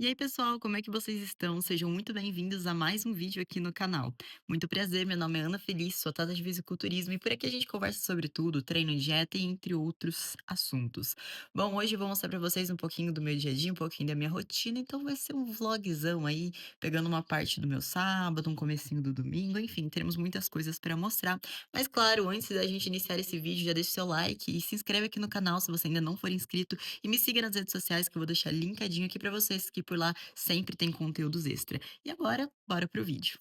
E aí, pessoal, como é que vocês estão? Sejam muito bem-vindos a mais um vídeo aqui no canal. Muito prazer, meu nome é Ana Feliz, sou atleta de fisiculturismo e por aqui a gente conversa sobre tudo, treino, dieta e entre outros assuntos. Bom, hoje eu vou mostrar pra vocês um pouquinho do meu dia a dia, um pouquinho da minha rotina, então vai ser um vlogzão aí, pegando uma parte do meu sábado, um comecinho do domingo, enfim, teremos muitas coisas pra mostrar. Mas claro, antes da gente iniciar esse vídeo, já deixa o seu like e se inscreve aqui no canal se você ainda não for inscrito e me siga nas redes sociais que eu vou deixar linkadinho aqui pra vocês, que por lá sempre tem conteúdos extra. E agora, bora pro vídeo.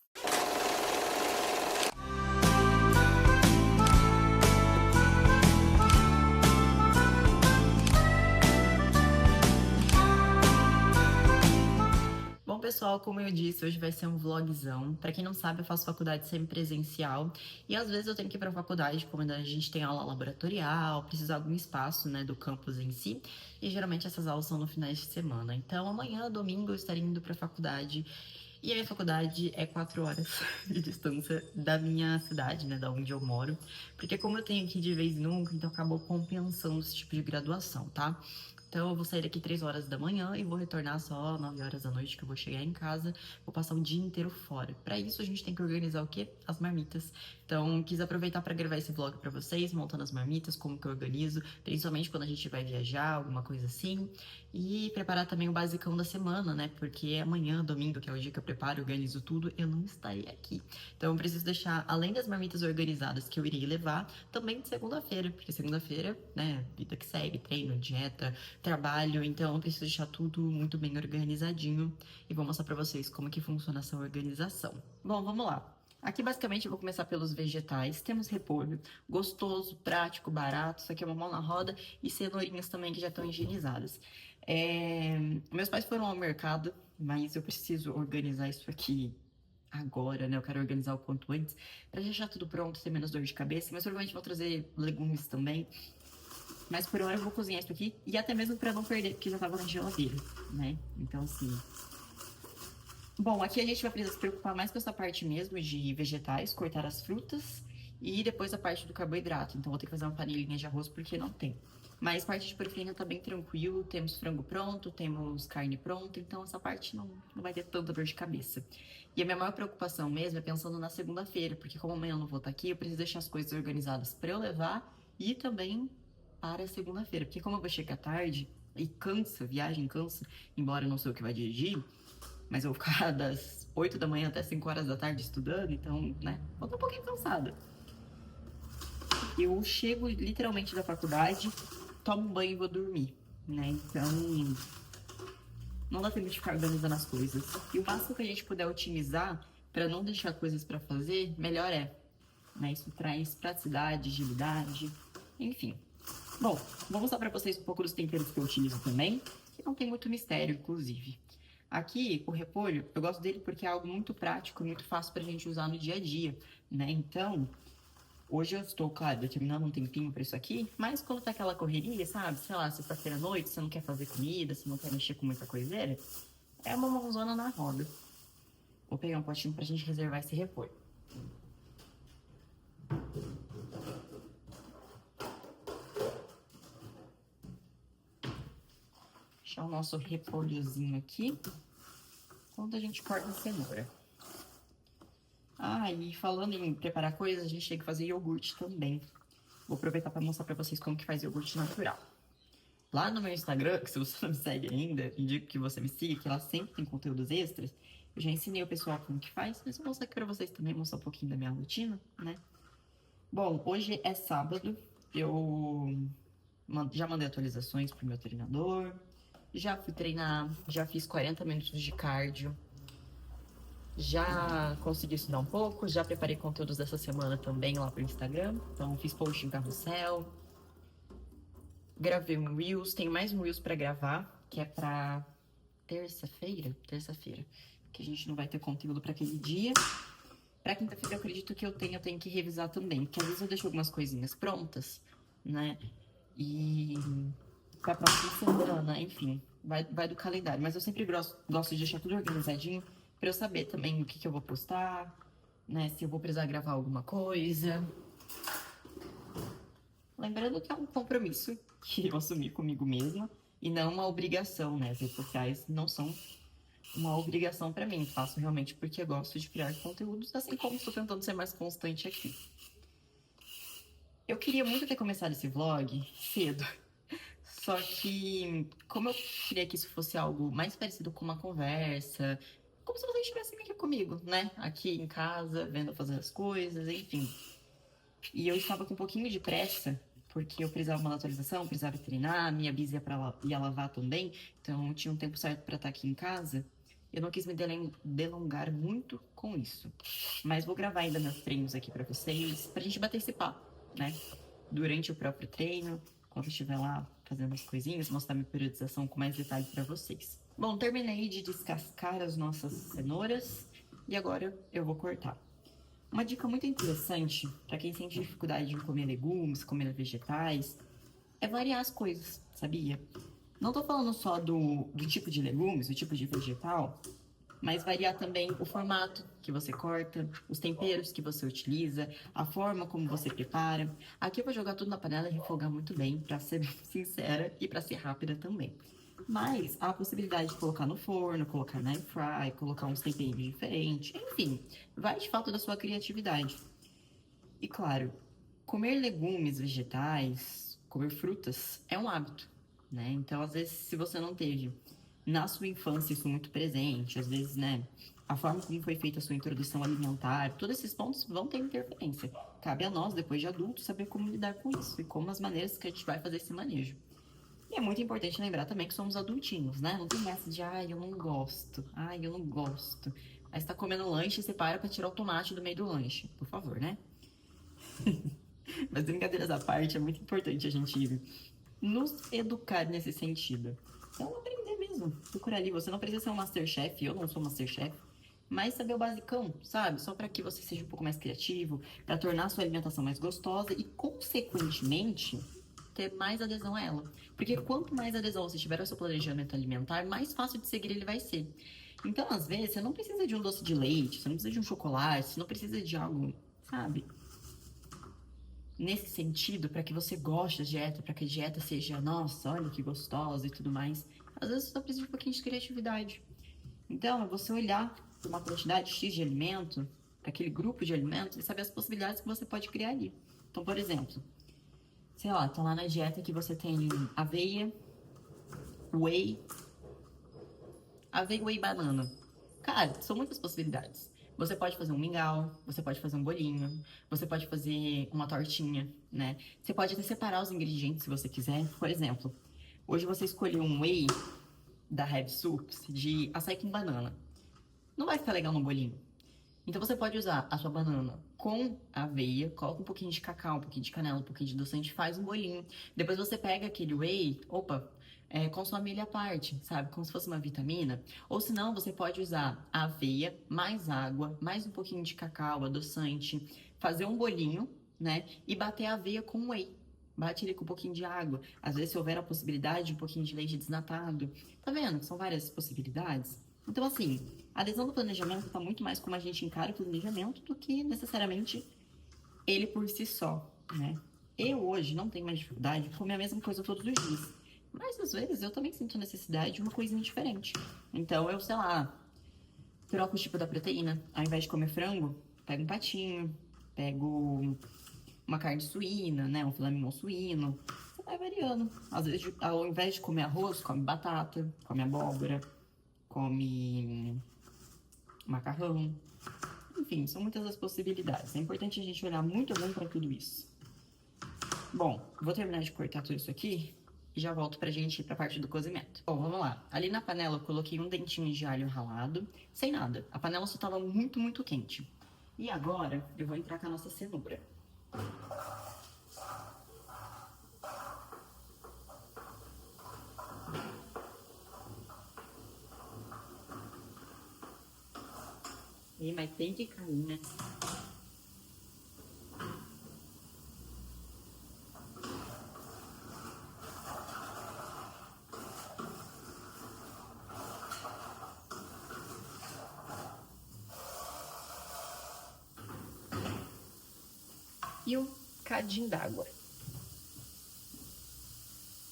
Bom, pessoal, como eu disse, hoje vai ser um vlogzão. Pra quem não sabe, eu faço faculdade semipresencial e às vezes eu tenho que ir pra faculdade quando a gente tem aula laboratorial, precisa de algum espaço, né, do campus em si. E geralmente essas aulas são no finais de semana. Então, amanhã, domingo, eu estarei indo pra faculdade. E a minha faculdade é 4 horas de distância da minha cidade, né, da onde eu moro. Porque como eu tenho aqui de vez em nunca, então acabou compensando esse tipo de graduação, tá? Então eu vou sair daqui 3 horas da manhã e vou retornar só 9 horas da noite, que eu vou chegar em casa. Vou passar o dia inteiro fora. Pra isso a gente tem que organizar o quê? As marmitas. Então quis aproveitar pra gravar esse vlog pra vocês, montando as marmitas, como que eu organizo, principalmente quando a gente vai viajar, alguma coisa assim. E preparar também o basicão da semana, né? Porque amanhã, domingo, que é o dia que eu preparo, organizo tudo, eu não estarei aqui. Então eu preciso deixar, além das marmitas organizadas que eu irei levar, também de segunda-feira, porque segunda-feira, né, vida que segue, treino, dieta, trabalho, então eu preciso deixar tudo muito bem organizadinho e vou mostrar pra vocês como que funciona essa organização. Bom, vamos lá. Aqui basicamente eu vou começar pelos vegetais. Temos repolho, gostoso, prático, barato. Isso aqui é uma mão na roda e cenourinhas também que já estão higienizadas. Meus pais foram ao mercado, mas eu preciso organizar isso aqui agora, né? Eu quero organizar o quanto antes, pra deixar tudo pronto, ter menos dor de cabeça. Mas provavelmente vou trazer legumes também. Mas por hora eu vou cozinhar isso aqui, e até mesmo pra não perder, porque já tava na geladeira, né? Então, assim. Bom, aqui a gente vai precisar se preocupar mais com essa parte mesmo de vegetais, cortar as frutas e depois a parte do carboidrato. Então vou ter que fazer uma panelhinha de arroz porque não tem. Mas parte de proteína tá bem tranquilo, temos frango pronto, temos carne pronta, então essa parte não vai ter tanta dor de cabeça. E a minha maior preocupação mesmo é pensando na segunda-feira, porque como amanhã eu não vou estar aqui, eu preciso deixar as coisas organizadas para eu levar e também para a segunda-feira, porque como eu vou chegar tarde e cansa, viagem cansa, embora eu não sei o que vai dirigir, mas eu vou ficar das 8 da manhã até 5 horas da tarde estudando, então, né, eu tô um pouquinho cansada. Eu chego literalmente da faculdade, tomo um banho e vou dormir, né? Então, não dá tempo de ficar organizando as coisas. E o máximo que a gente puder otimizar para não deixar coisas para fazer, melhor é. Né? Isso traz praticidade, agilidade, enfim. Bom, vou mostrar para vocês um pouco dos temperos que eu utilizo também, que não tem muito mistério, inclusive. Aqui, o repolho, eu gosto dele porque é algo muito prático e muito fácil pra gente usar no dia a dia, né? Então, hoje eu estou, claro, determinando um tempinho para isso aqui, mas quando tá aquela correria, sabe? Sei lá, sexta-feira à noite, você não quer fazer comida, você não quer mexer com muita coiseira, é uma mãozona na roda. Vou pegar um potinho pra gente reservar esse repolho. Deixar o nosso repolhozinho aqui, enquanto a gente corta a cenoura. Ah, e falando em preparar coisas, a gente tem que fazer iogurte também. Vou aproveitar para mostrar para vocês como que faz iogurte natural. Lá no meu Instagram, que se você não me segue ainda, indico que você me siga, que lá sempre tem conteúdos extras. Eu já ensinei o pessoal como que faz, mas vou mostrar aqui pra vocês também, mostrar um pouquinho da minha rotina, né? Bom, hoje é sábado, eu já mandei atualizações pro meu treinador, já fui treinar, já fiz 40 minutos de cardio, já consegui estudar um pouco, já preparei conteúdos dessa semana também lá pro Instagram, então fiz post em carrossel, gravei um Reels, tenho mais um Reels pra gravar, que é pra terça-feira, que a gente não vai ter conteúdo pra aquele dia. Pra quinta-feira eu acredito que eu tenho que revisar também, porque às vezes eu deixo algumas coisinhas prontas, né? E pra próxima semana, enfim, vai do calendário. Mas eu sempre gosto de deixar tudo organizadinho pra eu saber também o que eu vou postar, né? Se eu vou precisar gravar alguma coisa. Lembrando que é um compromisso que eu assumi comigo mesma e não uma obrigação, né? As redes sociais não são uma obrigação para mim. Faço realmente porque eu gosto de criar conteúdos, assim como estou tentando ser mais constante aqui. Eu queria muito ter começado esse vlog cedo, só que como eu queria que isso fosse algo mais parecido com uma conversa, como se vocês estivessem aqui comigo, né? Aqui em casa, vendo eu fazer as coisas, enfim. E eu estava com um pouquinho de pressa, porque eu precisava mandar atualização, precisava treinar, minha bis ia lavar também, então eu tinha um tempo certo para estar aqui em casa. Eu não quis me delongar muito com isso. Mas vou gravar ainda meus treinos aqui para vocês, pra gente bater esse papo, né? Durante o próprio treino, quando eu estiver lá fazendo as coisinhas, mostrar minha periodização com mais detalhe para vocês. Bom, terminei de descascar as nossas cenouras e agora eu vou cortar. Uma dica muito interessante para quem sente dificuldade em comer legumes, comer vegetais, é variar as coisas, sabia? Não tô falando só do tipo de legumes, do tipo de vegetal, mas variar também o formato que você corta, os temperos que você utiliza, a forma como você prepara. Aqui eu vou jogar tudo na panela e refogar muito bem, para ser bem sincera e para ser rápida também. Mas há a possibilidade de colocar no forno, colocar na air fry, colocar uns temperos diferentes, enfim, vai de fato da sua criatividade. E claro, comer legumes, vegetais, comer frutas é um hábito, né? Então, às vezes, se você não teve na sua infância isso muito presente, às vezes, né, a forma como foi feita a sua introdução alimentar, todos esses pontos vão ter interferência. Cabe a nós, depois de adultos, saber como lidar com isso e como as maneiras que a gente vai fazer esse manejo. E é muito importante lembrar também que somos adultinhos, né? Não tem essa de, ai, eu não gosto, ai, eu não gosto. Aí você tá comendo lanche e você para pra tirar o tomate do meio do lanche, por favor, né? Mas brincadeiras à parte, é muito importante a gente nos educar nesse sentido. Então, aprender mesmo. Procurar ali. Você não precisa ser um Masterchef, eu não sou Masterchef. Mas saber o basicão, sabe? Só para que você seja um pouco mais criativo, para tornar a sua alimentação mais gostosa e, consequentemente, ter mais adesão a ela. Porque quanto mais adesão você tiver ao seu planejamento alimentar, mais fácil de seguir ele vai ser. Então, às vezes, você não precisa de um doce de leite, você não precisa de um chocolate, você não precisa de algo, sabe? Nesse sentido, para que você goste da dieta, para que a dieta seja, nossa, olha que gostosa e tudo mais, às vezes você só precisa de um pouquinho de criatividade. Então, é você olhar para uma quantidade X de alimento, para aquele grupo de alimentos, e saber as possibilidades que você pode criar ali. Então, por exemplo, sei lá, tá lá na dieta que você tem aveia, whey, aveia, whey, banana. Cara, são muitas possibilidades. Você pode fazer um mingau, você pode fazer um bolinho, você pode fazer uma tortinha, né? Você pode até separar os ingredientes se você quiser. Por exemplo, hoje você escolheu um whey da Heavy Soups de açaí com banana. Não vai ficar legal no bolinho. Então você pode usar a sua banana com aveia, coloca um pouquinho de cacau, um pouquinho de canela, um pouquinho de adoçante, faz um bolinho. Depois você pega aquele whey, consome ele à parte, sabe? Como se fosse uma vitamina. Ou se não, você pode usar aveia, mais água, mais um pouquinho de cacau, adoçante, fazer um bolinho, né? E bater a aveia com whey. Bate ele com um pouquinho de água. Às vezes, se houver a possibilidade, um pouquinho de leite desnatado. Tá vendo? São várias possibilidades. Então, assim, a adesão do planejamento está muito mais como a gente encara o planejamento do que necessariamente ele por si só, né? Eu hoje não tenho mais dificuldade de comer a mesma coisa todos os dias. Mas às vezes eu também sinto necessidade de uma coisinha diferente. Então eu, sei lá, troco o tipo da proteína. Ao invés de comer frango, pego um patinho, pego uma carne suína, né? Um filé mignon suíno. Você vai variando. Às vezes, ao invés de comer arroz, come batata, come abóbora, come macarrão. Enfim, são muitas as possibilidades. É importante a gente olhar muito bem para tudo isso. Bom, vou terminar de cortar tudo isso aqui e já volto pra gente ir pra parte do cozimento. Bom, vamos lá. Ali na panela eu coloquei um dentinho de alho ralado, sem nada. A panela só tava muito, muito quente. E agora eu vou entrar com a nossa cenoura. Mas tem que cair, né? E um cadinho d'água.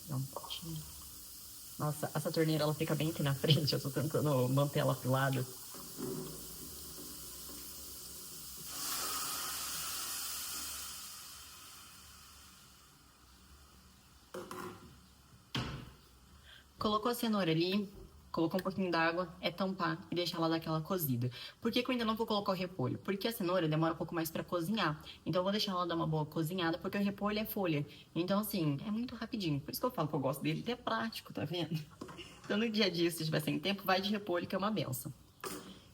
Dá um potinho. Nossa, essa torneira, ela fica bem aqui na frente. Eu tô tentando manter ela pro lado. Colocou a cenoura ali, colocou um pouquinho d'água, é tampar e deixar ela dar aquela cozida. Por que que eu ainda não vou colocar o repolho? Porque a cenoura demora um pouco mais pra cozinhar. Então eu vou deixar ela dar uma boa cozinhada, porque o repolho é folha. Então, assim, é muito rapidinho. Por isso que eu falo que eu gosto dele, ele é prático, tá vendo? Então no dia a dia, se tiver sem tempo, vai de repolho, que é uma benção.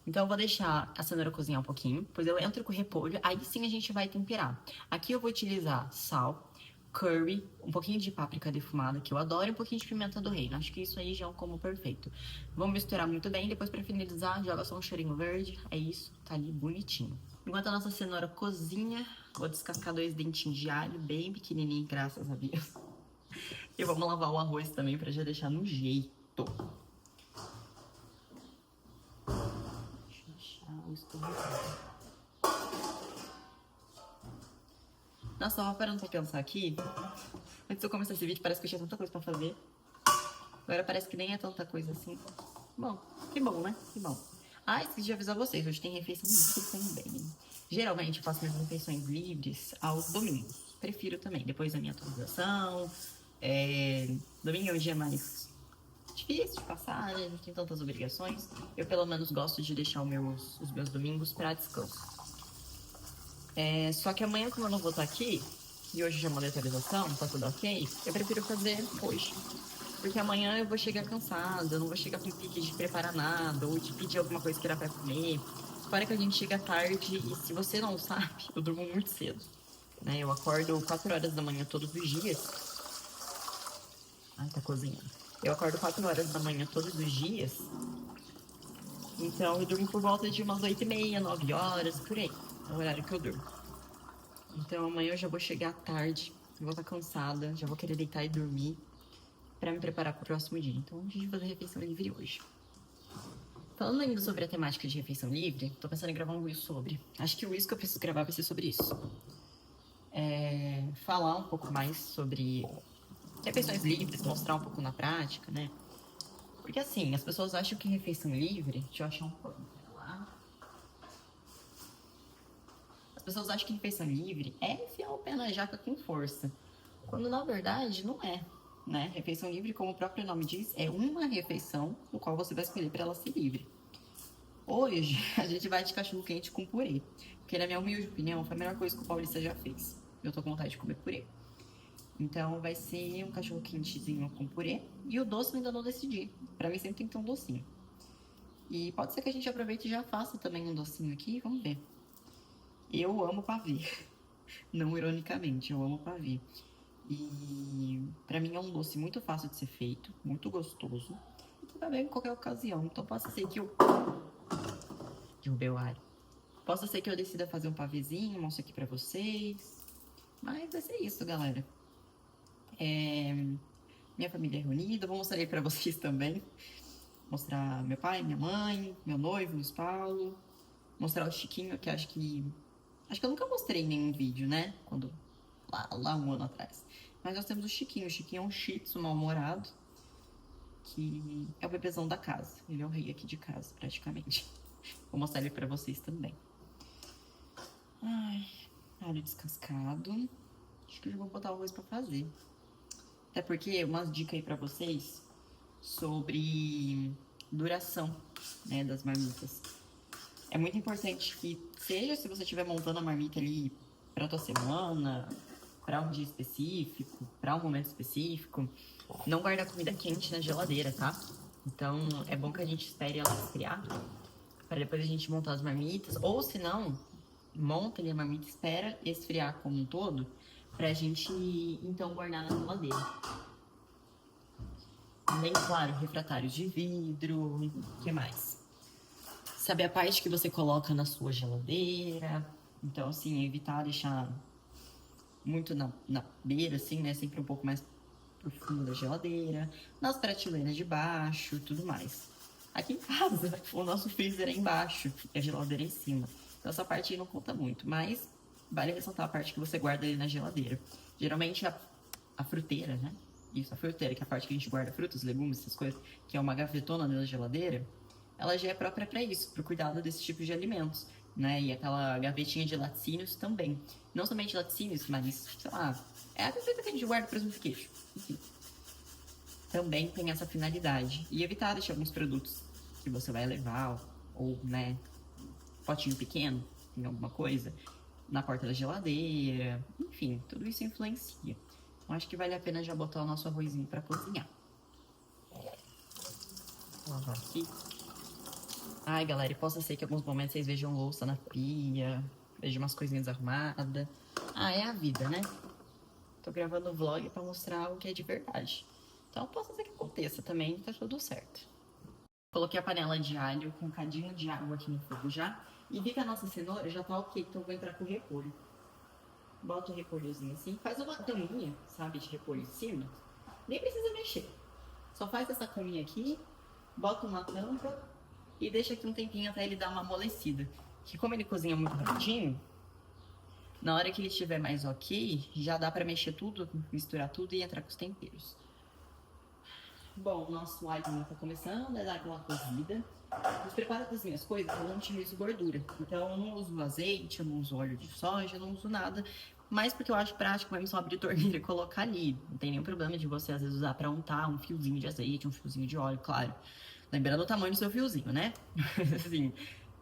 Então eu vou deixar a cenoura cozinhar um pouquinho, depois eu entro com o repolho, aí sim a gente vai temperar. Aqui eu vou utilizar sal, curry, um pouquinho de páprica defumada, que eu adoro, e um pouquinho de pimenta do reino. Acho que isso aí já é um combo perfeito. Vamos misturar muito bem, depois pra finalizar, joga só um cheirinho verde, é isso, tá ali bonitinho. Enquanto a nossa cenoura cozinha, vou descascar 2 dentinhos de alho, bem pequenininho, graças a Deus. E vamos lavar o arroz também pra já deixar no jeito. Nossa, tava parando pra pensar aqui. Antes de eu começar esse vídeo, parece que eu tinha tanta coisa pra fazer. Agora parece que nem é tanta coisa assim. Bom, que bom, né? Que bom. Ah, esqueci de avisar vocês, hoje tem refeição livre também. Geralmente eu faço minhas refeições livres aos domingos. Prefiro também, depois da minha atualização. Domingo é um dia mais difícil de passar, né? Não tem tantas obrigações. Eu pelo menos gosto de deixar os meus domingos pra descanso. Só que amanhã, como eu não vou estar aqui, e hoje já mandei atualização, tá tudo ok, eu prefiro fazer hoje. Porque amanhã eu vou chegar cansada, eu não vou chegar com pique de preparar nada, ou de pedir alguma coisa que era pra comer. Fora que a gente chega tarde, e se você não sabe, eu durmo muito cedo. Né? Eu acordo 4 horas da manhã todos os dias. Ai, tá cozinhando. Eu acordo 4 horas da manhã todos os dias. Então eu durmo por volta de umas 8h30, 9 horas, por aí. É o horário que eu durmo. Então amanhã eu já vou chegar tarde, vou estar cansada, já vou querer deitar e dormir pra me preparar pro próximo dia. Então a gente vai fazer refeição livre hoje. Falando ainda sobre a temática de refeição livre, tô pensando em gravar um vídeo sobre. Acho que o vídeo que eu preciso gravar vai ser sobre isso. Falar um pouco mais sobre refeições livres, mostrar um pouco na prática, né? Porque assim, as pessoas acham que refeição livre... Deixa eu achar um pano. As pessoas acham que refeição livre é enfiar o pé na jaca com força. Quando na verdade não é, né? Refeição livre, como o próprio nome diz, é uma refeição no qual você vai escolher para ela ser livre. Hoje, a gente vai de cachorro quente com purê. Porque na minha humilde opinião, foi a melhor coisa que o Paulista já fez. Eu tô com vontade de comer purê. Então vai ser um cachorro quentezinho com purê. E o doce eu ainda não decidi. Pra mim sempre tem que ter um docinho. E pode ser que a gente aproveite e já faça também um docinho aqui, vamos ver. Eu amo pavê. Não ironicamente, eu amo pavê. E pra mim é um doce muito fácil de ser feito, muito gostoso. E que vai bem em qualquer ocasião. Então possa ser que eu... Derrubei o alho. Possa ser que eu decida fazer um pavêzinho, mostro aqui pra vocês. Mas vai ser isso, galera. Minha família é reunida, vou mostrar aí pra vocês também. Mostrar meu pai, minha mãe, meu noivo, Luiz Paulo. Mostrar o Chiquinho, que acho que eu nunca mostrei em nenhum vídeo, né? Lá um ano atrás. Mas nós temos o Chiquinho. O Chiquinho é um shih tzu mal-humorado, que é o bebezão da casa. Ele é o rei aqui de casa, praticamente. Vou mostrar ele pra vocês também. Ai, alho descascado. Acho que eu já vou botar o arroz pra fazer. Até porque, uma dica aí pra vocês sobre duração, né, das marmitas. É muito importante que, seja se você estiver montando a marmita ali pra tua semana, pra um dia específico, pra um momento específico, não guardar comida quente na geladeira, tá? Então, é bom que a gente espere ela esfriar, para depois a gente montar as marmitas. Ou, se não, monta ali a marmita, espera esfriar como um todo, pra gente, então, guardar na geladeira. Bem claro, refratários de vidro, o que mais? Saber a parte que você coloca na sua geladeira. Então, assim, evitar deixar muito na beira, assim, né? Sempre um pouco mais pro fundo da geladeira. Nas prateleiras de baixo e tudo mais. Aqui em casa, o nosso freezer é embaixo e a geladeira é em cima. Então, essa parte aí não conta muito. Mas vale ressaltar a parte que você guarda ali na geladeira. Geralmente, a fruteira, né? isso, a fruteira, que é a parte que a gente guarda frutas, legumes, essas coisas, que é uma gavetona na geladeira, ela já é própria para isso, para o cuidado desse tipo de alimentos, né? E aquela gavetinha de laticínios também. Não somente laticínios, mas, sei lá, é a gaveta que a gente guarda presunto e queijo. Enfim, também tem essa finalidade. E evitar deixar alguns produtos que você vai levar, ou, né, potinho pequeno, em alguma coisa, na porta da geladeira. Enfim, tudo isso influencia. Então, acho que vale a pena já botar o nosso arrozinho para cozinhar. Vou lavar aqui. Ai, galera, e possa ser que em alguns momentos vocês vejam louça na pia, vejam umas coisinhas arrumadas. Ah, é a vida, né? Tô gravando o vlog pra mostrar o que é de verdade. Então, possa ser que aconteça também, tá tudo certo. Coloquei a panela de alho com um cadinho de água aqui no fogo já. E vi que a nossa cenoura já tá ok, então eu vou entrar com o repolho. Bota o repolhozinho assim, faz uma caminha, sabe, de repolho em cima. Nem precisa mexer. Só faz essa caminha aqui, bota uma tampa e deixa aqui um tempinho até ele dar uma amolecida. Que como ele cozinha muito rapidinho, na hora que ele estiver mais ok, já dá pra mexer tudo, misturar tudo e entrar com os temperos. Bom, o nosso alho tá começando a dar aquela cozida. Nos preparos das minhas coisas, eu não utilizo gordura. Então, eu não uso azeite, eu não uso óleo de soja, eu não uso nada. Mas porque eu acho prático mesmo só abrir torneira e colocar ali. Não tem nenhum problema de você, às vezes, usar pra untar um fiozinho de azeite, um fiozinho de óleo, claro. Lembrando o tamanho do seu fiozinho, né? Assim,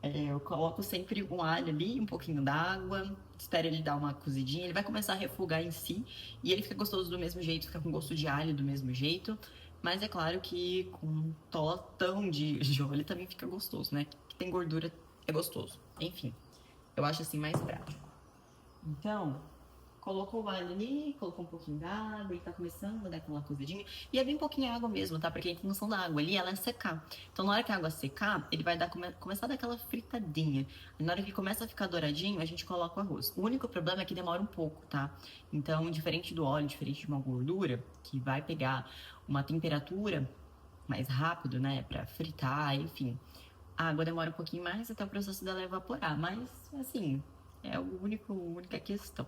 eu coloco sempre um alho ali, um pouquinho d'água, espero ele dar uma cozidinha, ele vai começar a refogar em si, e ele fica gostoso do mesmo jeito, fica com gosto de alho do mesmo jeito, mas é claro que com um totão de óleo também fica gostoso, né? Que tem gordura, é gostoso. Enfim, eu acho assim mais prático. Então, colocou o alho ali, colocou um pouquinho d'água, ele tá começando a dar aquela cozidinha. E é bem pouquinho água mesmo, tá? Porque a função da água ali, ela é secar. Então, na hora que a água secar, ele vai começar a dar aquela fritadinha. E na hora que começa a ficar douradinho, a gente coloca o arroz. O único problema é que demora um pouco, tá? Então, diferente do óleo, diferente de uma gordura, que vai pegar uma temperatura mais rápido, né? Pra fritar, enfim. A água demora um pouquinho mais até o processo dela evaporar. Mas, assim, é a única questão.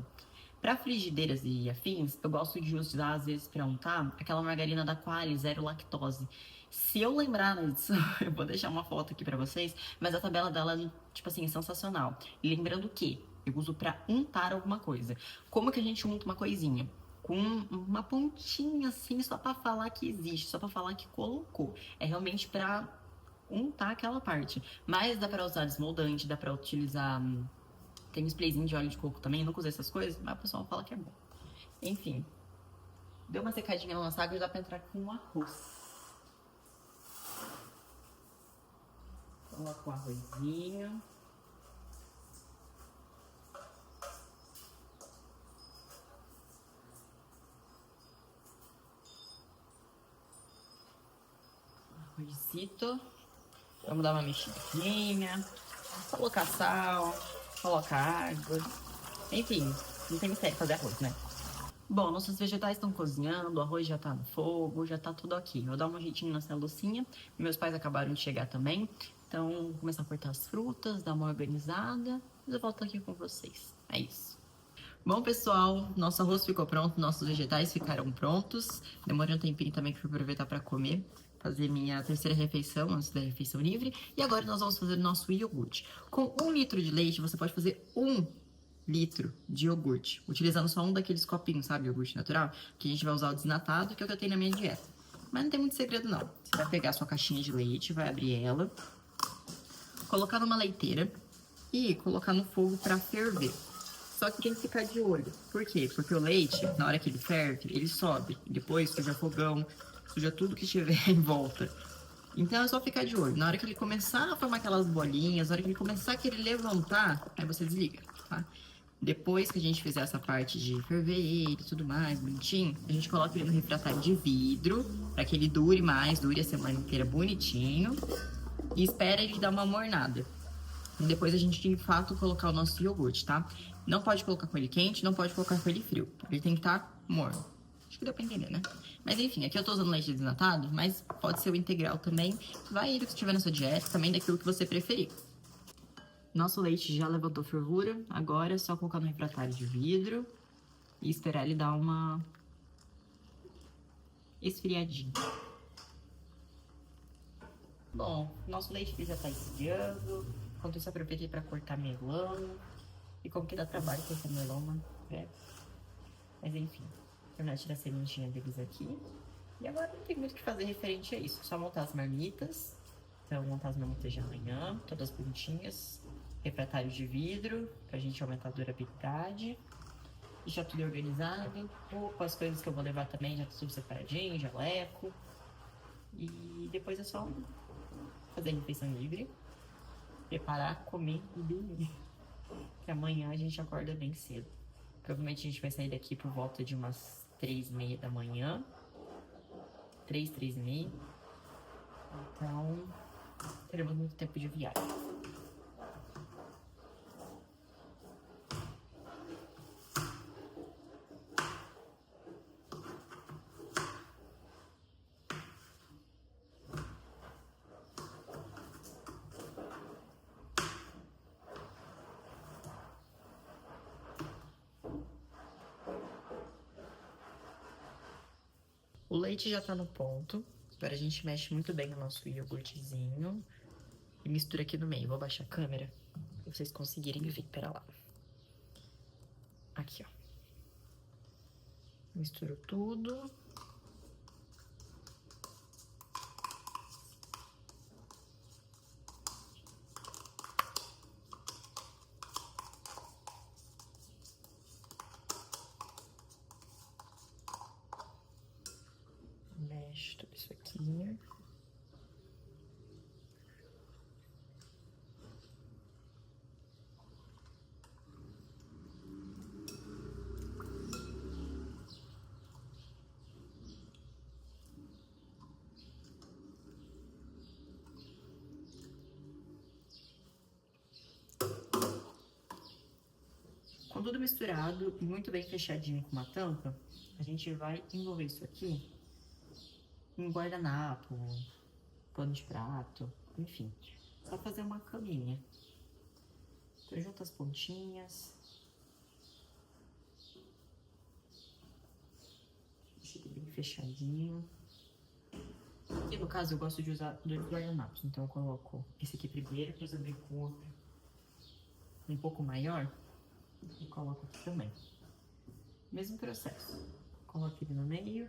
Para frigideiras e afins, eu gosto de usar, às vezes, para untar, aquela margarina da Qualy, zero lactose. Se eu lembrar na edição, eu vou deixar uma foto aqui para vocês, mas a tabela dela é, tipo assim, sensacional. E lembrando que eu uso para untar alguma coisa. Como que a gente unta uma coisinha? Com uma pontinha assim, só para falar que existe, só para falar que colocou. É realmente para untar aquela parte. Mas dá para usar desmoldante, dá para utilizar tem um sprayzinho de óleo de coco também, nunca usei essas coisas, mas o pessoal fala que é bom. Enfim, deu uma secadinha na nossa água e dá pra entrar com o arroz. Coloca o arrozinho. Arrozito. Vamos dar uma mexidinha. Colocar sal, colocar água. Enfim, não tem mistério fazer arroz, né? Bom, nossos vegetais estão cozinhando, o arroz já tá no fogo, já tá tudo ok. Vou dar um jeitinho nessa loucinha. Meus pais acabaram de chegar também. Então, vou começar a cortar as frutas, dar uma organizada. Mas eu volto aqui com vocês. É isso. Bom, pessoal, nosso arroz ficou pronto, nossos vegetais ficaram prontos. Demorei um tempinho também que fui aproveitar para comer, fazer minha terceira refeição antes da refeição livre. E agora nós vamos fazer o nosso iogurte. Com 1 litro de leite, você pode fazer 1 litro de iogurte, utilizando só um daqueles copinhos, sabe, iogurte natural, que a gente vai usar o desnatado, que é o que eu tenho na minha dieta. Mas não tem muito segredo, não. Você vai pegar a sua caixinha de leite, vai abrir ela, colocar numa leiteira e colocar no fogo para ferver. Só que tem que ficar de olho. Por quê? Porque o leite, na hora que ele ferve, ele sobe. Depois suja fogão, suja tudo que estiver em volta. Então é só ficar de olho. Na hora que ele começar a formar aquelas bolinhas, na hora que ele começar a querer levantar, aí você desliga, tá? Depois que a gente fizer essa parte de ferver ele e tudo mais, bonitinho, a gente coloca ele no refratário de vidro, para que ele dure mais, dure a semana inteira bonitinho. E espera ele dar uma mornada. E depois a gente, de fato, colocar o nosso iogurte, tá? Não pode colocar com ele quente, não pode colocar com ele frio. Ele tem que estar morno. Acho que deu pra entender, né? Mas enfim, aqui eu tô usando leite desnatado, mas pode ser o integral também. Vai do que estiver na sua dieta, também daquilo que você preferir. Nosso leite já levantou fervura, agora é só colocar no refratário de vidro e esperar ele dar uma esfriadinho. Bom, nosso leite aqui já tá esfriando. Enquanto isso, aproveitei para cortar melão. E como que dá trabalho cortar melão, mano? Mas enfim, terminar de tirar a sementinha deles aqui. E agora não tem muito o que fazer referente a isso. Só montar as marmitas. Então, montar as marmitas de amanhã, todas bonitinhas. Refratário de vidro, pra gente aumentar a durabilidade. Deixar tudo organizado. Roupa, as coisas que eu vou levar também, já tá tudo separadinho, jaleco. E depois é só fazer a refeição livre. Preparar, comer e dormir. Que amanhã a gente acorda bem cedo. Provavelmente a gente vai sair daqui por volta de umas 3h30 da manhã. 3h30. Então, teremos muito tempo de viagem. O leite já tá no ponto. Agora a gente mexe muito bem o nosso iogurtezinho e mistura aqui no meio. Vou baixar a câmera pra vocês conseguirem ver. Pera lá. Aqui, ó. Misturo tudo. Mexe tudo isso aqui. Com tudo misturado e muito bem fechadinho com uma tampa, a gente vai envolver isso aqui em guardanapo, pano de prato, enfim. Só fazer uma caminha. Então, junto as pontinhas. Deixa ele bem fechadinho. E no caso, eu gosto de usar 2 guardanapos. Então, eu coloco esse aqui primeiro, para abrir com outro um pouco maior. E coloco aqui também. Mesmo processo. Coloca ele no meio.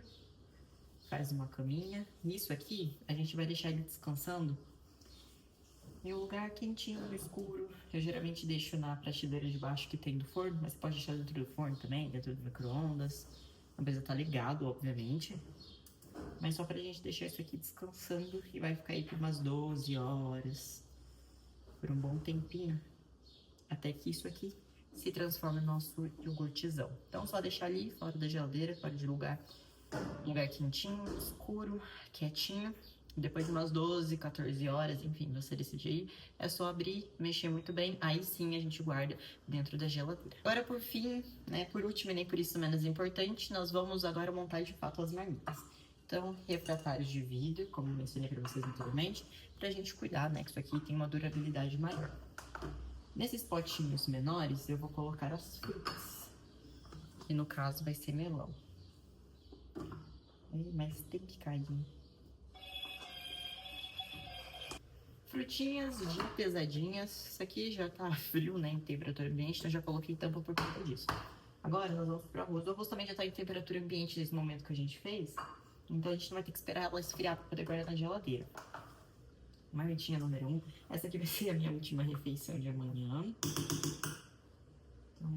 Faz uma caminha. Nisso aqui, a gente vai deixar ele descansando em um lugar quentinho, escuro. Eu geralmente deixo na prateleira de baixo que tem do forno, mas você pode deixar dentro do forno também, dentro do micro-ondas. Não precisa estar ligado, obviamente. Mas só pra gente deixar isso aqui descansando e vai ficar aí por umas 12 horas. Por um bom tempinho. Até que isso aqui se transforme no nosso iogurtezão. Então, só deixar ali fora da geladeira, fora de lugar quentinho, escuro, quietinho. Depois de umas 12, 14 horas, enfim, você decidir aí, é só abrir, mexer muito bem, aí sim a gente guarda dentro da geladeira. Agora, por fim, né, por último e nem por isso menos importante, nós vamos agora montar de fato as marmitas. Então, refratários de vidro, como eu mencionei para vocês anteriormente, pra gente cuidar, né, que isso aqui tem uma durabilidade maior. Nesses potinhos menores, eu vou colocar as frutas, que no caso vai ser melão. Mas tem que cair. Frutinhas já pesadinhas. Isso aqui já tá frio, né, em temperatura ambiente, então já coloquei tampa por conta disso. Agora nós vamos pro arroz. O arroz também já tá em temperatura ambiente nesse momento que a gente fez, então a gente não vai ter que esperar ela esfriar pra poder guardar na geladeira. Marmitinha número 1. Essa aqui vai ser a minha última refeição de amanhã. Então,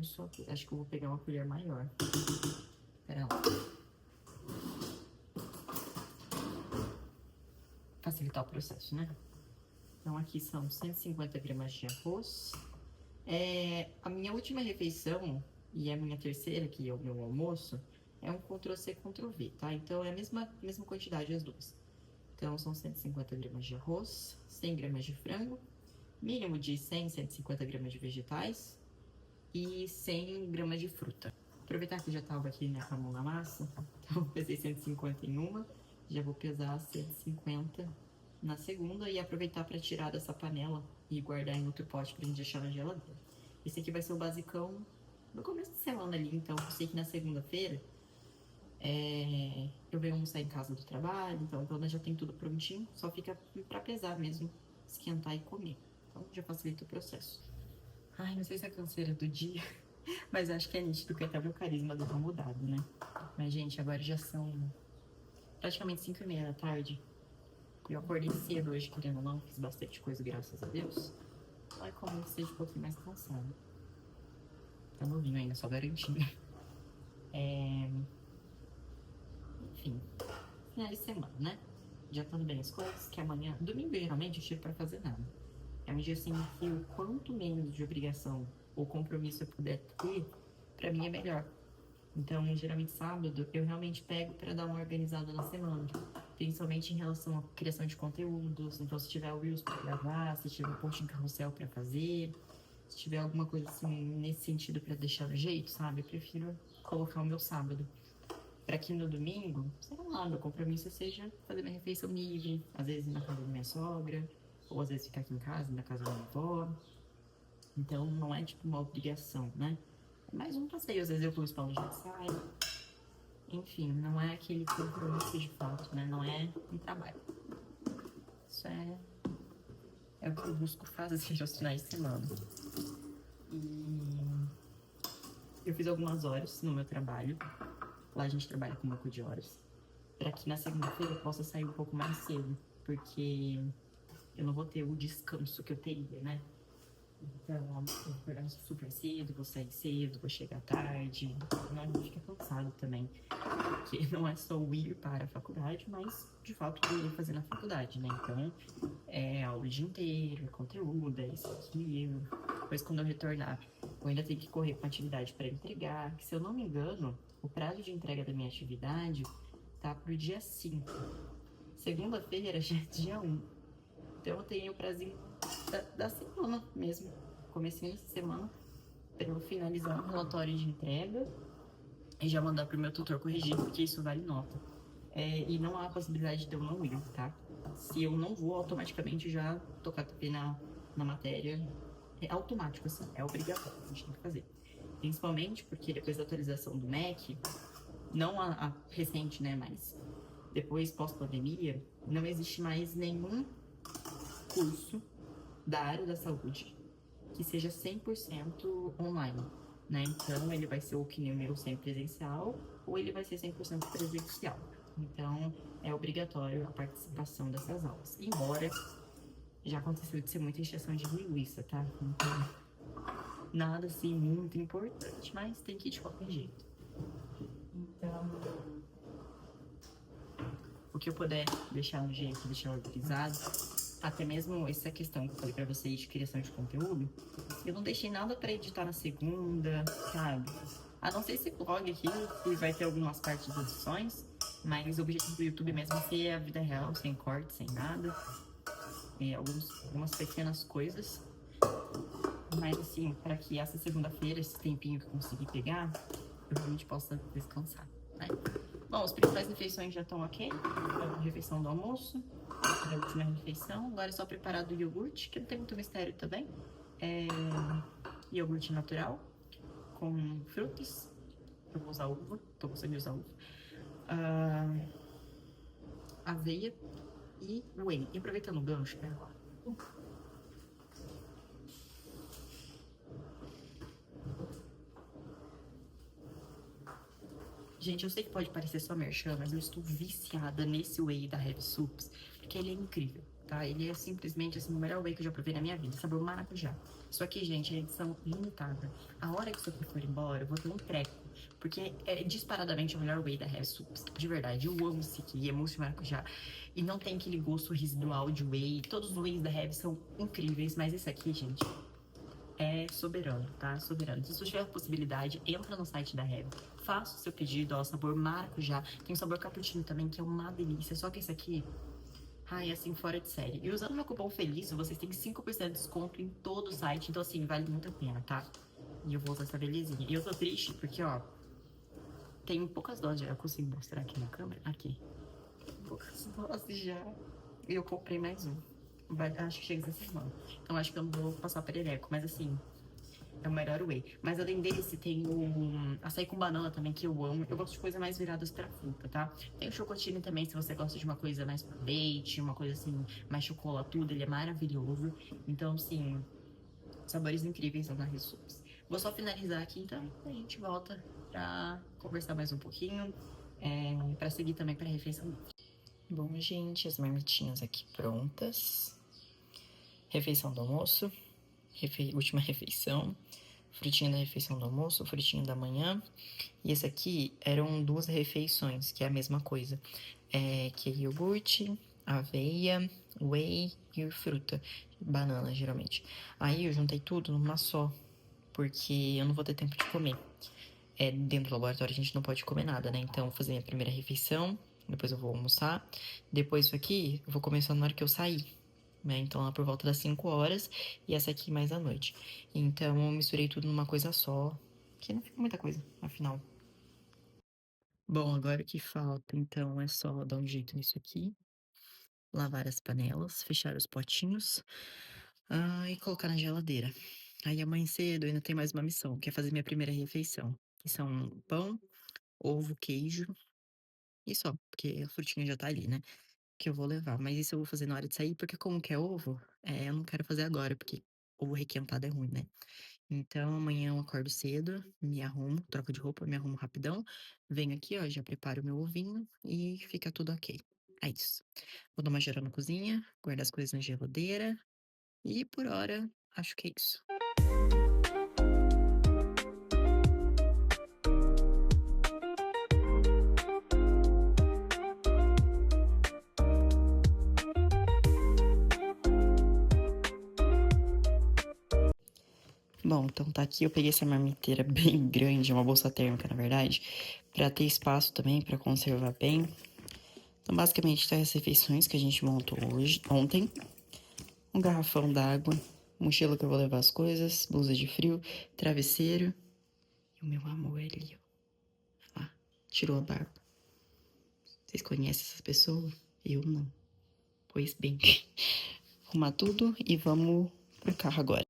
acho que eu vou pegar uma colher maior. Pera lá. Facilitar o processo, né? Então, aqui são 150 gramas de arroz. A minha última refeição e a minha terceira, que é o meu almoço, é um Ctrl+C, Ctrl+V, tá? Então, é a mesma quantidade as duas. Então, são 150 gramas de arroz, 100 gramas de frango, mínimo de 100, 150 gramas de vegetais e 100 gramas de fruta. Aproveitar que já estava aqui, né, com a mão na massa, então eu pesei 150 em uma, já vou pesar 150 na segunda e aproveitar para tirar dessa panela e guardar em outro pote pra gente deixar na geladeira. Esse aqui vai ser o basicão no começo de semana ali, então eu sei que na segunda-feira Eu venho almoçar em casa do trabalho, então a já tem tudo prontinho, só fica pra pesar mesmo, esquentar e comer. Então já facilita o processo. Ai, não sei se é canseira do dia, mas acho que é nítido que até o meu carisma deu uma mudada, né? Mas, gente, agora já são praticamente 5h30 da tarde. Eu acordei cedo hoje, querendo ou não, fiz bastante coisa, graças a Deus. Não é como eu seja um pouquinho mais cansado. Tá novinho ainda, só garantindo. Enfim, final de semana, né? Já estando bem as coisas, que amanhã, domingo geralmente eu chego pra fazer nada. É um dia assim que o quanto menos de obrigação ou compromisso eu puder ter, pra mim é melhor. Então, geralmente sábado, eu realmente pego para dar uma organizada na semana, principalmente em relação à criação de conteúdos. Então, se tiver o Reels para gravar, se tiver um post em carrossel para fazer, se tiver alguma coisa assim nesse sentido para deixar no jeito, sabe? Eu prefiro colocar o meu sábado. Para que no domingo, sei lá, meu compromisso seja fazer minha refeição livre, às vezes na casa da minha sogra, ou às vezes ficar aqui em casa, na casa da minha avó. Então, não é tipo uma obrigação, né? É mais um passeio, às vezes eu vou expor já sai. Enfim, não é aquele compromisso de fato, né? Não é um trabalho. Isso é o que eu busco fazer aos finais de semana. E eu fiz algumas horas no meu trabalho. Lá a gente trabalha com banco de horas. Para que na segunda-feira eu possa sair um pouco mais cedo. Porque eu não vou ter o descanso que eu teria, né? Então, eu vou acordar super cedo, vou sair cedo, vou chegar tarde. Não, a gente fica cansado também. Porque não é só o ir para a faculdade, mas de fato o ir fazer na faculdade, né? Então, é aula o dia inteiro, é conteúdo, é isso, aquilo. Depois, quando eu retornar, eu ainda tenho que correr com atividade para entregar. Que, se eu não me engano, o prazo de entrega da minha atividade tá pro dia 5. Segunda-feira já é dia 1. Então, eu tenho o prazinho da semana mesmo, comecinho dessa semana, para eu finalizar um relatório de entrega e já mandar pro meu tutor corrigir, porque isso vale nota. E não há a possibilidade de eu não ir, tá? Se eu não vou, automaticamente já tocar TP na matéria. É automático, assim, é obrigatório, a gente tem que fazer. Principalmente porque depois da atualização do MEC, não a recente, né, mas depois, pós-pandemia, não existe mais nenhum curso da área da saúde que seja 100% online, né? Então, ele vai ser ou que nem o meu 100% presencial, ou ele vai ser 100% presencial. Então, é obrigatório a participação dessas aulas. Embora já aconteceu de ser muita encheção de linguiça, tá? Então, nada assim muito importante, mas tem que ir de qualquer jeito. Então, o que eu puder deixar no jeito, deixar organizado, até mesmo essa questão que eu falei pra vocês de criação de conteúdo, eu não deixei nada pra editar na segunda, sabe? A não ser esse vlog aqui, que vai ter algumas partes de edições, mas o objetivo do YouTube mesmo é ser a vida real, sem corte, sem nada. Algumas pequenas coisas. Mas assim, para que essa segunda-feira, esse tempinho que eu conseguir pegar, eu realmente possa descansar, né? Bom, as principais refeições já estão ok. A refeição do almoço, a última refeição. Agora é só preparar do iogurte, que não tem muito mistério também. Iogurte natural, com frutas. Eu vou usar uva, tô gostando de usar uva. Aveia e whey. E aproveitando o gancho, pera lá. Gente, eu sei que pode parecer só merchan, mas eu estou viciada nesse whey da Heavy Soups, porque ele é incrível, tá? Ele é simplesmente, assim, o melhor whey que eu já provei na minha vida, sabor maracujá. Isso aqui, gente, é edição limitada. A hora que isso aqui for embora, eu vou ter um treco, porque é disparadamente o melhor whey da Heavy Soups. De verdade, eu amo esse aqui, é mousse de maracujá. E não tem aquele gosto residual de whey. Todos os wheys da Heavy são incríveis, mas esse aqui, gente, é soberano, tá? Soberano. Se você tiver a possibilidade, entra no site da Heavy, faça o seu pedido, ó, sabor maracujá. Tem o sabor cappuccino também, que é uma delícia. Só que esse aqui, ai, assim, fora de série. E usando meu cupom FELIZ, vocês têm 5% de desconto em todo o site. Então, assim, vale muito a pena, tá? E eu vou usar essa belezinha. E eu tô triste porque, ó, tem poucas doses já. Eu consigo mostrar aqui na câmera? Aqui. Poucas doses já. E eu comprei mais um. Acho que chega essa semana. Então, acho que eu não vou passar perereco. Mas, assim, É o melhor whey. Mas além desse, tem o açaí com banana também, que eu amo. Eu gosto de coisas mais viradas pra fruta, tá? Tem o chocotine também, se você gosta de uma coisa mais pro leite, uma coisa assim, mais chocolatudo, ele é maravilhoso. Então, assim, sabores incríveis lá na Resupes. Vou só finalizar aqui, então, a gente volta pra conversar mais um pouquinho, pra seguir também pra refeição. Bom, gente, as marmitinhas aqui prontas. Refeição do almoço, última refeição, frutinha da refeição do almoço, frutinha da manhã. E esse aqui eram 2 refeições, que é a mesma coisa. Que é iogurte, aveia, whey e fruta. Banana, geralmente. Aí eu juntei tudo numa só, porque eu não vou ter tempo de comer. Dentro do laboratório a gente não pode comer nada, né? Então, vou fazer minha primeira refeição, depois eu vou almoçar. Depois isso aqui, eu vou começar na hora que eu sair, né? Então, lá por volta das 5 horas, e essa aqui mais à noite. Então, eu misturei tudo numa coisa só, que não fica muita coisa, afinal. Bom, agora o que falta, então, é só dar um jeito nisso aqui, lavar as panelas, fechar os potinhos, e colocar na geladeira. Aí amanhã cedo eu ainda tem mais uma missão, que é fazer minha primeira refeição, que são pão, ovo, queijo e só, porque a frutinha já tá ali, né? Que eu vou levar. Mas isso eu vou fazer na hora de sair, porque como que é ovo, eu não quero fazer agora, porque ovo requentado é ruim, né? Então amanhã eu acordo cedo, me arrumo, troco de roupa, me arrumo rapidão, venho aqui, ó, já preparo meu ovinho e fica tudo ok. É isso. Vou dar uma geral na cozinha, guardar as coisas na geladeira e por hora, acho que é isso. Bom, então tá aqui, eu peguei essa marmiteira bem grande, uma bolsa térmica, na verdade, pra ter espaço também, pra conservar bem. Então, basicamente, tá as refeições que a gente montou ontem. Um garrafão d'água, mochila que eu vou levar as coisas, blusa de frio, travesseiro. E o meu amor ali, ó. Ah, tirou a barba. Vocês conhecem essas pessoas? Eu não. Pois bem, arrumar tudo e vamos pro carro agora.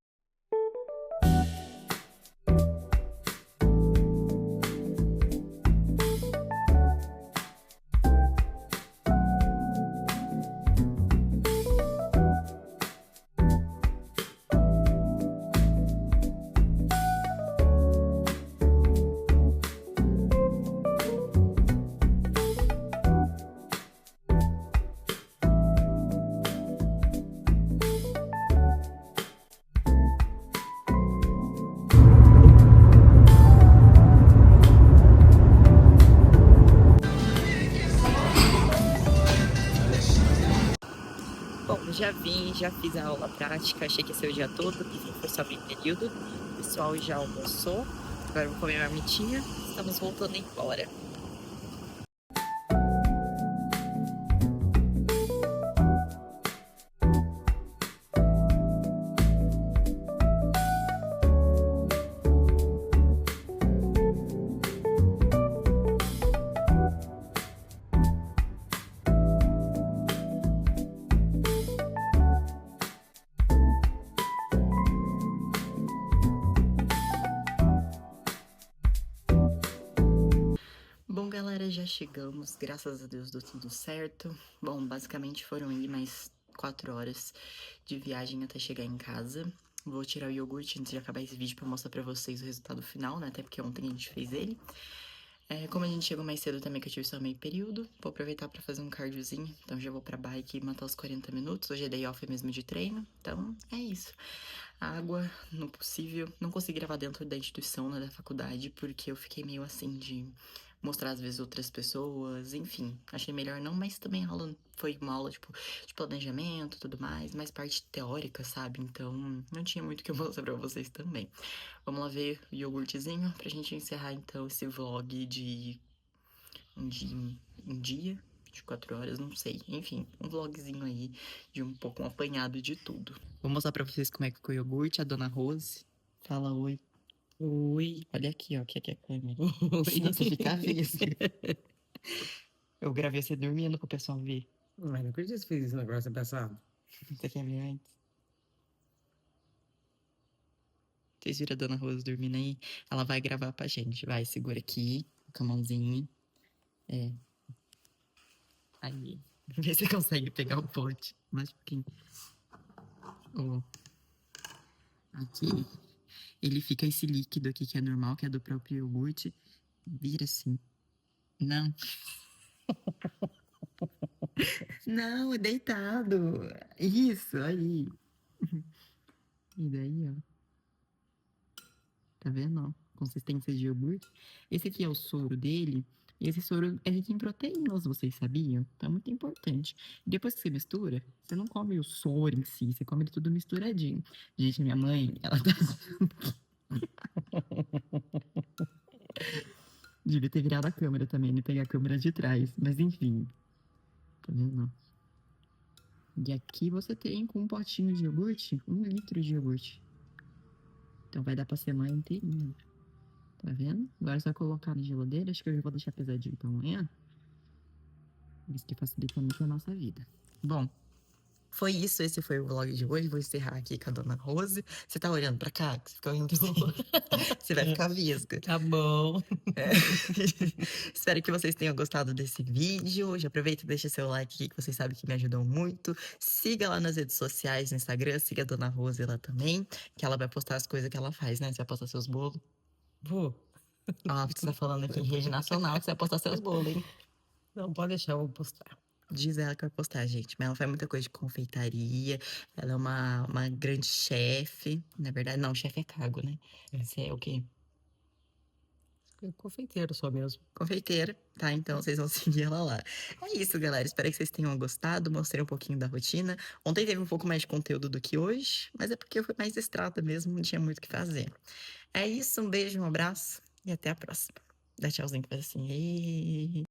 Bom, já vim, já fiz a aula prática, achei que ia ser o dia todo, porque foi só meio período. O pessoal já almoçou, agora eu vou comer marmitinha, estamos voltando embora. Bom, galera, já chegamos. Graças a Deus deu tudo certo. Bom, basicamente foram aí mais 4 horas de viagem até chegar em casa. Vou tirar o iogurte antes de acabar esse vídeo pra mostrar pra vocês o resultado final, né? Até porque ontem a gente fez ele. Como a gente chegou mais cedo também, que eu tive só meio período, vou aproveitar pra fazer um cardiozinho. Então já vou pra bike e matar os 40 minutos. Hoje é day off mesmo de treino. Então é isso. Água, no possível. Não consegui gravar dentro da instituição, né, da faculdade, porque eu fiquei meio assim de mostrar às vezes outras pessoas, enfim. Achei melhor não, mas também a aula foi uma aula, tipo, de planejamento e tudo mais parte teórica, sabe? Então não tinha muito o que eu mostrar pra vocês também. Vamos lá ver o iogurtezinho pra gente encerrar então esse vlog de um dia, 24 horas, não sei. Enfim, um vlogzinho aí de um pouco um apanhado de tudo. Vou mostrar pra vocês como é que ficou o iogurte, a dona Rose. Fala oi. Oi. Olha aqui, ó, que aqui é a câmera. Oi. Senão você fica vesgo. Eu gravei você dormindo pro pessoal ver. Mas não acredito que você fez isso agora, você passado. Você quer ver antes? Vocês viram a Dona Rosa dormindo aí? Ela vai gravar pra gente. Vai, segura aqui, com a mãozinha. É. Aí. Vê se você consegue pegar o pote. Mais um pouquinho. Ó. Aqui. Ele fica esse líquido aqui que é normal, que é do próprio iogurte. Vira assim. Não. Não, é deitado. Isso, aí. E daí, ó. Tá vendo, ó? Consistência de iogurte. Esse aqui é o soro dele. E esse soro é rico em proteínas, vocês sabiam? Então é muito importante. E depois que você mistura, você não come o soro em si, você come ele tudo misturadinho. Gente, minha mãe, ela tá. Devia ter virado a câmera também, né? Pegar a câmera de trás. Mas enfim. Tá vendo? E aqui você tem com um potinho de iogurte, 1 litro de iogurte. Então vai dar pra semana inteirinha. Tá vendo? Agora é só colocar na geladeira. Acho que eu já vou deixar pesadinho pra amanhã. Isso que facilita muito a nossa vida. Bom, foi isso. Esse foi o vlog de hoje. Vou encerrar aqui com a Dona Rose. Você tá olhando pra cá? Você fica olhando pra cima. Você vai ficar visga. Tá bom. É. Espero que vocês tenham gostado desse vídeo. Já aproveita e deixa seu like aqui, que vocês sabem que me ajudam muito. Siga lá nas redes sociais, no Instagram. Siga a Dona Rose lá também, que ela vai postar as coisas que ela faz, né? Você vai postar seus bolos. Vou. Ah, você tá falando aqui em rede nacional que você vai postar seus bolos, hein? Não, pode deixar, eu vou postar. Diz ela que vai postar, gente. Mas ela faz muita coisa de confeitaria. Ela é uma grande chefe. Na verdade, não, chefe é cargo, né? É. Você é o quê? Eu confeiteiro só mesmo. Confeiteira, tá? Então vocês vão seguir ela lá. É isso, galera. Espero que vocês tenham gostado. Mostrei um pouquinho da rotina. Ontem teve um pouco mais de conteúdo do que hoje, mas é porque eu fui mais distrata mesmo, não tinha muito o que fazer. É isso, um beijo, um abraço e até a próxima. Dá tchauzinho que faz assim. "Ê".